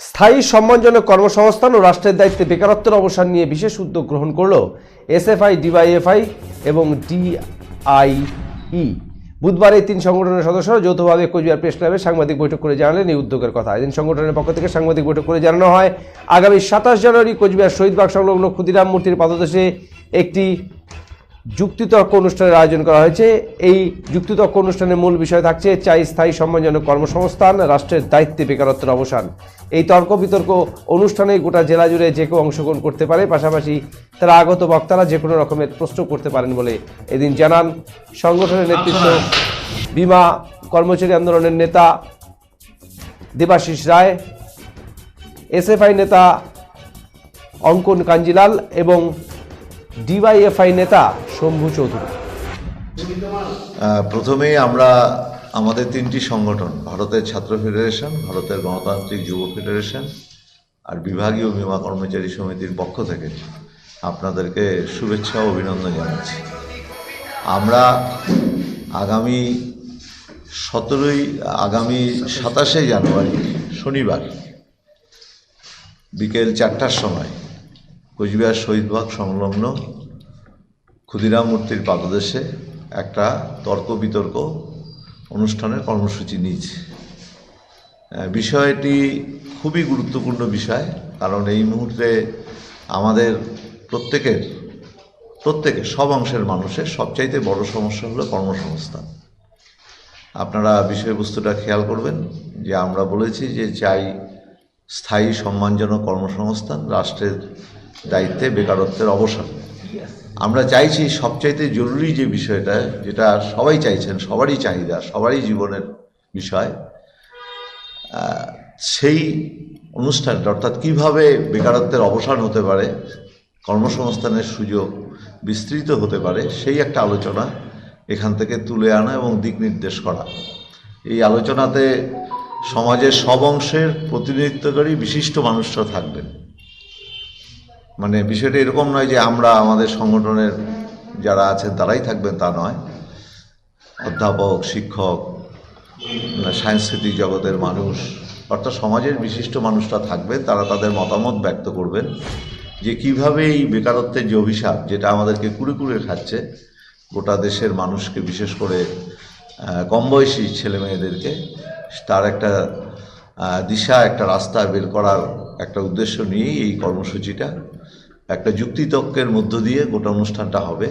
স্থায়ী সম্মানজনক কর্মসংস্থান ও রাষ্ট্রের দায়িত্বে বেকারত্বের অবসান নিয়ে বিশেষ উদ্যোগ গ্রহণ করল এসএফআই, ডিওয়াইএফআই এবং ডিআইই। বুধবার এই তিন সংগঠনের সদস্যরা যৌথভাবে কোচবিহার প্রেস ক্লাবে সাংবাদিক বৈঠক করে জানালেন এই উদ্যোগের কথা। এদিন সংগঠনের পক্ষ থেকে সাংবাদিক বৈঠক করে জানানো হয়, আগামী 27 জানুয়ারি কোচবিহার শহীদবাগ সংলগ্ন ক্ষুদিরাম মূর্তির পাদদেশে একটি যুক্তিতর্ক অনুষ্ঠানের আয়োজন করা হয়েছে। এই যুক্তিতর্ক অনুষ্ঠানের মূল বিষয় থাকছে চাই স্থায়ী সম্মানজনক কর্মসংস্থান, রাষ্ট্রের দায়িত্বে বেকারত্বের অবসান। এই তর্ক বিতর্ক অনুষ্ঠানে গোটা জেলা জুড়ে যে কেউ অংশগ্রহণ করতে পারে, পাশাপাশি তারা আগত বক্তারা যে কোনো রকমের প্রশ্ন করতে পারেন বলে এদিন জানান সংগঠনের নেতৃত্ব বিমা কর্মচারী আন্দোলনের নেতা দেবাশিস রায়, এসএফআই নেতা অঙ্কন কাঞ্জিলাল এবং ডিওয়াইএফআই নেতা শম্ভু চৌধুরী। প্রথমেই আমরা আমাদের তিনটি সংগঠন, ভারতের ছাত্র ফেডারেশন, ভারতের গণতান্ত্রিক যুব ফেডারেশন আর বিভাগীয় বীমা কর্মচারী সমিতির পক্ষ থেকে আপনাদেরকে শুভেচ্ছা ও অভিনন্দন জানাচ্ছি। আমরা আগামী 27 জানুয়ারি শনিবার বিকেল 4টার সময় কোচবিহার শহীদবাগ সংলগ্ন ক্ষুদিরাম মূর্তির পাদদেশে একটা তর্ক বিতর্ক অনুষ্ঠানের কর্মসূচি নিয়েছি। বিষয়টি খুবই গুরুত্বপূর্ণ বিষয়, কারণ এই মুহূর্তে আমাদের প্রত্যেকের সব অংশের মানুষের সবচাইতে বড় সমস্যা হলো কর্মসংস্থান। আপনারা বিষয়বস্তুটা খেয়াল করবেন যে আমরা বলেছি যে চাই স্থায়ী সম্মানজনক কর্মসংস্থান, রাষ্ট্রের দায়িত্বে বেকারত্বের অবসান। আমরা চাইছি সবচাইতে জরুরি যে বিষয়টা, যেটা সবাই চাইছেন, সবারই চাহিদা, সবারই জীবনের বিষয়, সেই অনুষ্ঠানটা অর্থাৎ কীভাবে বেকারত্বের অবসান হতে পারে, কর্মসংস্থানের সুযোগ বিস্তৃত হতে পারে, সেই একটা আলোচনা এখান থেকে তুলে আনা এবং দিক নির্দেশ করা। এই আলোচনাতে সমাজের সব অংশের প্রতিনিধিত্বকারী বিশিষ্ট মানুষরা থাকবেন। মানে বিষয়টা এরকম নয় যে আমরা আমাদের সংগঠনের যারা আছেন তারাই থাকবেন, তা নয়। অধ্যাপক, শিক্ষক, সাংস্কৃতিক জগতের মানুষ, অর্থাৎ সমাজের বিশিষ্ট মানুষরা থাকবেন। তারা তাদের মতামত ব্যক্ত করবেন যে কিভাবে এই বেকারত্বের যে অভিশাপ, যেটা আমাদেরকে কুড়ে কুড়ে খাচ্ছে গোটা দেশের মানুষকে, বিশেষ করে কম বয়সী ছেলে মেয়েদেরকে, তার একটা দিশা, একটা রাস্তা বের করার একটা উদ্দেশ্য নিয়েই এই কর্মসূচিটা, একটা যুক্তিতর্কের মধ্য দিয়ে গোটা অনুষ্ঠানটা হবে।